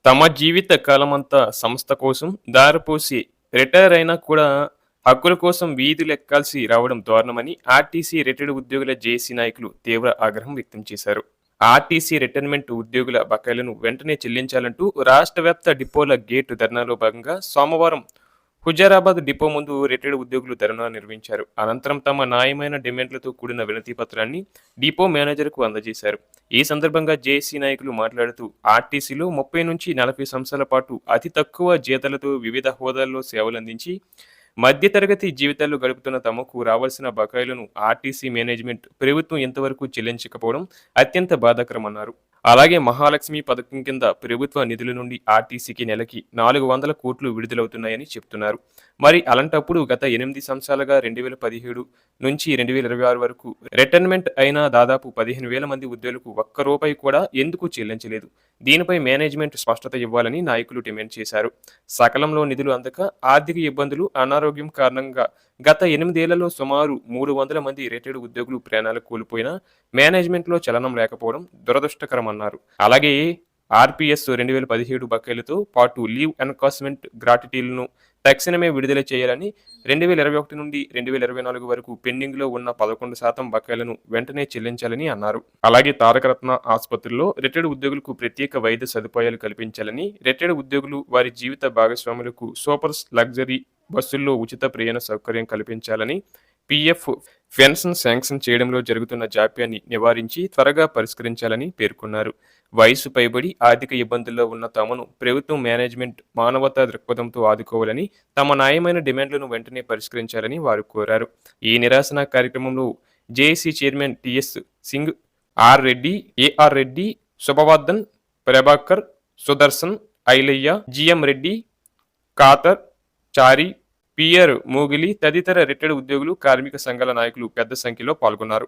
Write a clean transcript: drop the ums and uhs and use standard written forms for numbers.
తమ జీవిత కాలమంతా సంస్థ కోసం దారపోసి రిటైర్ అయినా కూడా హక్కుల కోసం వీధులెక్కాల్సి రావడం దారుణమని ఆర్టీసీ రిటైర్డ్ ఉద్యోగుల జేఏసీ నాయకులు తీవ్ర ఆగ్రహం వ్యక్తం చేశారు. ఆర్టీసీ రిటైర్మెంట్ ఉద్యోగుల బకాయిలను వెంటనే చెల్లించాలంటూ రాష్ట్ర వ్యాప్త డిపోల గేటు ధర్నాలో భాగంగా సోమవారం హుజారాబాద్ డిపో ముందు రిటైర్డ్ ఉద్యోగులు ధర్నా నిర్వహించారు. అనంతరం తమ న్యాయమైన డిమాండ్లతో కూడిన వినతి పత్రాన్ని డిపో మేనేజర్కు అందజేశారు. ఈ సందర్భంగా జేఏసీ నాయకులు మాట్లాడుతూ ఆర్టీసీలో 30 నుంచి 40 సంవత్సరాల పాటు అతి తక్కువ జీతాలతో వివిధ హోదాల్లో సేవలందించి మధ్యతరగతి జీవితాలు గడుపుతున్న తమకు రావాల్సిన బకాయిలను ఆర్టీసీ మేనేజ్మెంట్ ప్రభుత్వం ఇంతవరకు చెల్లించకపోవడం అత్యంత బాధాకరమన్నారు. అలాగే మహాలక్ష్మి పథకం కింద ప్రభుత్వ నిధుల నుండి ఆర్టీసీకి నెలకి 400 కోట్లు విడుదలవుతున్నాయని చెప్తున్నారు. మరి అలాంటప్పుడు గత 8 సంవత్సరాలుగా 2017 నుంచి 2026 వరకు రిటైర్మెంట్ అయిన దాదాపు 15,000 మంది ఉద్యోగులకు ఒక్క రూపాయి కూడా ఎందుకు చెల్లించలేదు? దీనిపై మేనేజ్మెంట్ స్పష్టత ఇవ్వాలని నాయకులు డిమాండ్ చేశారు. సకాలంలో నిధులు అందక ఆర్థిక ఇబ్బందులు, అనారోగ్యం కారణంగా గత 8 ఏళ్లలో సుమారు 300 మంది రిటైర్డ్ ఉద్యోగులు ప్రాణాలు కోల్పోయినా మేనేజ్మెంట్లో చలనం లేకపోవడం దురదృష్టకరమన్నారు. అలాగే ఆర్పీఎస్ 2017 బకాయిలతో పాటు లీవ్ ఎన్కాస్మెంట్ గ్రాట్యుటీలను తక్షణమే విడుదల చేయాలని, 2021 నుండి 2024 వరకు పెండింగ్లో ఉన్న 11% బకాయిలను వెంటనే చెల్లించాలని అన్నారు. అలాగే తారకరత్న ఆసుపత్రుల్లో రిటైర్డ్ ఉద్యోగులకు ప్రత్యేక వైద్య సదుపాయాలు కల్పించాలని, రిటైర్డ్ ఉద్యోగులు వారి జీవిత భాగస్వాములకు సూపర్ లగ్జరీ బస్సుల్లో ఉచిత ప్రయాణ సౌకర్యం కల్పించాలని, పీఎఫ్ పెన్షన్ శాంక్షన్ చేయడంలో జరుగుతున్న జాప్యాన్ని నివారించి త్వరగా పరిష్కరించాలని పేర్కొన్నారు. వయసు పైబడి ఆర్థిక ఇబ్బందుల్లో ఉన్న తమను ప్రభుత్వం మేనేజ్మెంట్ మానవతా దృక్పథంతో ఆదుకోవాలని, తమ న్యాయమైన డిమాండ్లను వెంటనే పరిష్కరించాలని వారు కోరారు. ఈ నిరసన కార్యక్రమంలో JAC chairman TS Singh, R Reddy, AR Reddy, Subhavardhan, Prabhakar, Sudarshan, Ailaiah, GM Reddy, Khadar, Chari, పియర్ మోగిలి తదితర రిటైర్డ్ ఉద్యోగులు, కార్మిక సంఘాల నాయకులు పెద్ద సంఖ్యలో పాల్గొన్నారు.